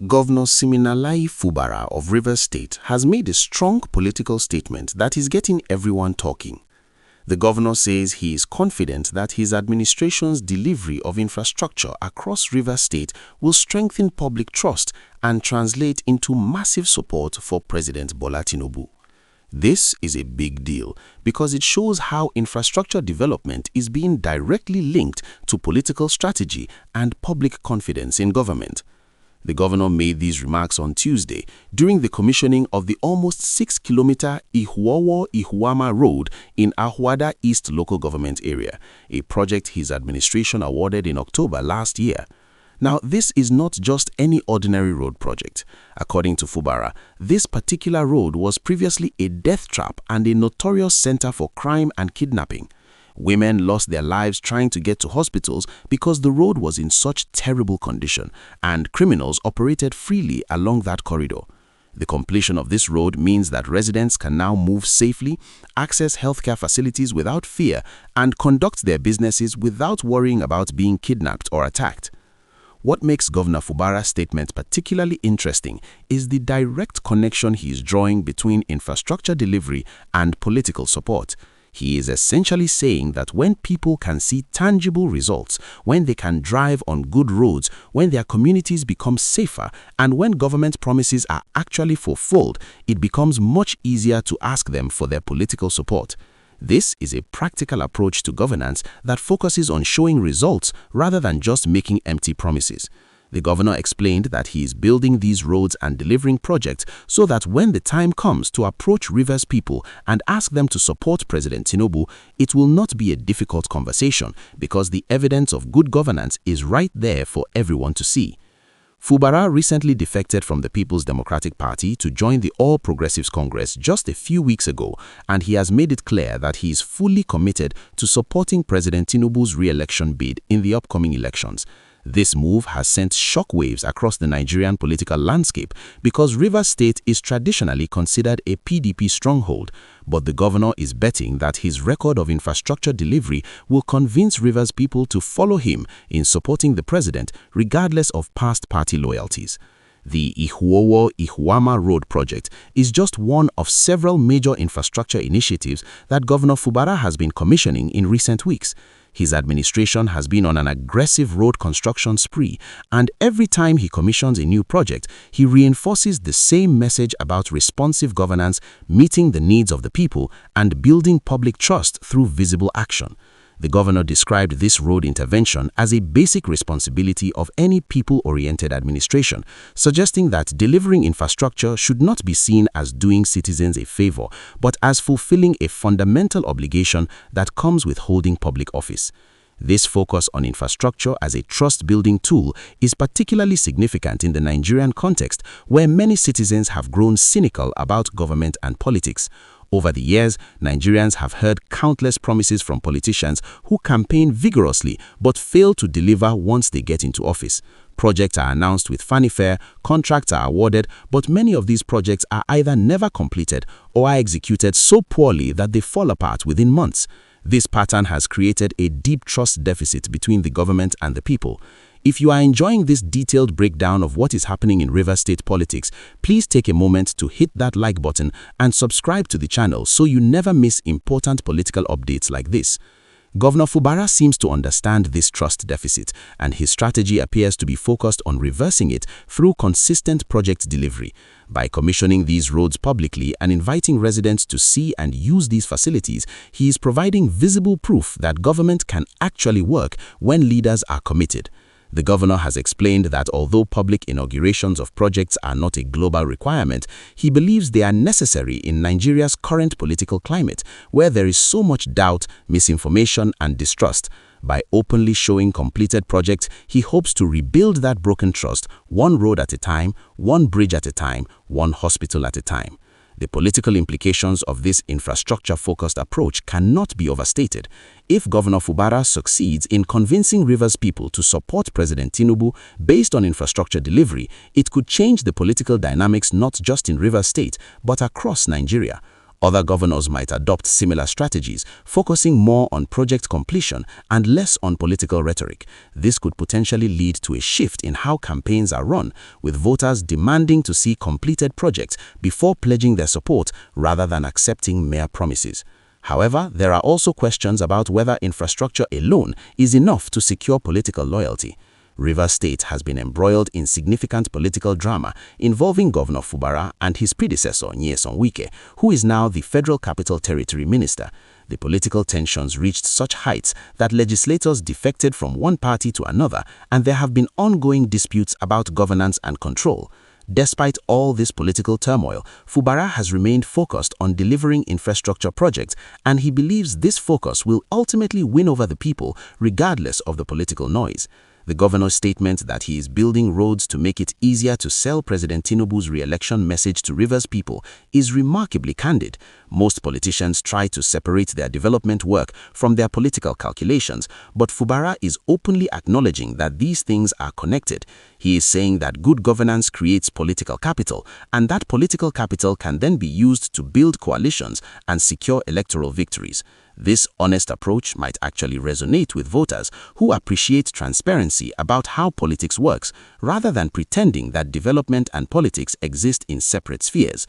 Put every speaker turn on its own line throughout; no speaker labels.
Governor Siminalayi Fubara of Rivers State has made a strong political statement that is getting everyone talking. The governor says he is confident that his administration's delivery of infrastructure across Rivers State will strengthen public trust and translate into massive support for President Bola Tinubu. This is a big deal because it shows how infrastructure development is being directly linked to political strategy and public confidence in government. The governor made these remarks on Tuesday during the commissioning of the almost 6-kilometer Ihuowo-Ihuama Road in Ahuada East local government area, a project his administration awarded in October last year. Now, this is not just any ordinary road project. According to Fubara, this particular road was previously a death trap and a notorious center for crime and kidnapping. Women lost their lives trying to get to hospitals because the road was in such terrible condition, and criminals operated freely along that corridor. The completion of this road means that residents can now move safely, access healthcare facilities without fear, and conduct their businesses without worrying about being kidnapped or attacked. What makes Governor Fubara's statement particularly interesting is the direct connection he is drawing between infrastructure delivery and political support. He is essentially saying that when people can see tangible results, when they can drive on good roads, when their communities become safer, and when government promises are actually fulfilled, it becomes much easier to ask them for their political support. This is a practical approach to governance that focuses on showing results rather than just making empty promises. The governor explained that he is building these roads and delivering projects so that when the time comes to approach Rivers people and ask them to support President Tinubu, it will not be a difficult conversation because the evidence of good governance is right there for everyone to see. Fubara recently defected from the People's Democratic Party to join the All Progressives Congress just a few weeks ago, and he has made it clear that he is fully committed to supporting President Tinubu's re-election bid in the upcoming elections. This move has sent shockwaves across the Nigerian political landscape because Rivers State is traditionally considered a PDP stronghold, but the governor is betting that his record of infrastructure delivery will convince Rivers people to follow him in supporting the president regardless of past party loyalties. The Ihuowo-Ihuama Road project is just one of several major infrastructure initiatives that Governor Fubara has been commissioning in recent weeks. His administration has been on an aggressive road construction spree, and every time he commissions a new project, he reinforces the same message about responsive governance, meeting the needs of the people, and building public trust through visible action. The governor described this road intervention as a basic responsibility of any people-oriented administration, suggesting that delivering infrastructure should not be seen as doing citizens a favor, but as fulfilling a fundamental obligation that comes with holding public office. This focus on infrastructure as a trust-building tool is particularly significant in the Nigerian context, where many citizens have grown cynical about government and politics. Over the years, Nigerians have heard countless promises from politicians who campaign vigorously but fail to deliver once they get into office. Projects are announced with fanfare, contracts are awarded, but many of these projects are either never completed or are executed so poorly that they fall apart within months. This pattern has created a deep trust deficit between the government and the people. If you are enjoying this detailed breakdown of what is happening in Rivers State politics, please take a moment to hit that like button and subscribe to the channel so you never miss important political updates like this. Governor Fubara seems to understand this trust deficit, and his strategy appears to be focused on reversing it through consistent project delivery. By commissioning these roads publicly and inviting residents to see and use these facilities, he is providing visible proof that government can actually work when leaders are committed. The governor has explained that although public inaugurations of projects are not a global requirement, he believes they are necessary in Nigeria's current political climate, where there is so much doubt, misinformation, and distrust. By openly showing completed projects, he hopes to rebuild that broken trust, one road at a time, one bridge at a time, one hospital at a time. The political implications of this infrastructure-focused approach cannot be overstated. If Governor Fubara succeeds in convincing Rivers people to support President Tinubu based on infrastructure delivery, it could change the political dynamics not just in Rivers State, but across Nigeria. Other governors might adopt similar strategies, focusing more on project completion and less on political rhetoric. This could potentially lead to a shift in how campaigns are run, with voters demanding to see completed projects before pledging their support rather than accepting mere promises. However, there are also questions about whether infrastructure alone is enough to secure political loyalty. Rivers State has been embroiled in significant political drama involving Governor Fubara and his predecessor, Nyesom Wike, who is now the Federal Capital Territory Minister. The political tensions reached such heights that legislators defected from one party to another, and there have been ongoing disputes about governance and control. Despite all this political turmoil, Fubara has remained focused on delivering infrastructure projects, and he believes this focus will ultimately win over the people regardless of the political noise. The governor's statement that he is building roads to make it easier to sell President Tinubu's re-election message to Rivers people is remarkably candid. Most politicians try to separate their development work from their political calculations, but Fubara is openly acknowledging that these things are connected. He is saying that good governance creates political capital, and that political capital can then be used to build coalitions and secure electoral victories. This honest approach might actually resonate with voters who appreciate transparency about how politics works, rather than pretending that development and politics exist in separate spheres.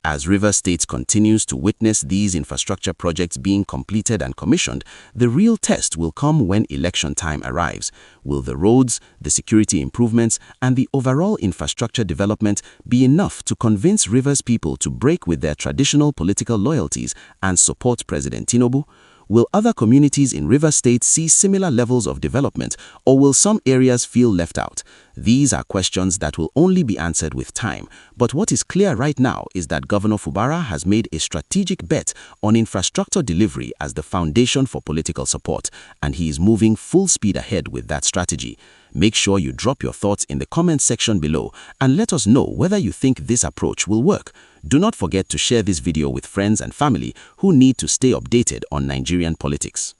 As Rivers State continues to witness these infrastructure projects being completed and commissioned, the real test will come when election time arrives. Will the roads, the security improvements, and the overall infrastructure development be enough to convince Rivers people to break with their traditional political loyalties and support President Tinubu? Will other communities in Rivers State see similar levels of development, or will some areas feel left out? These are questions that will only be answered with time. But what is clear right now is that Governor Fubara has made a strategic bet on infrastructure delivery as the foundation for political support, and he is moving full speed ahead with that strategy. Make sure you drop your thoughts in the comment section below and let us know whether you think this approach will work. Do not forget to share this video with friends and family who need to stay updated on Nigerian politics.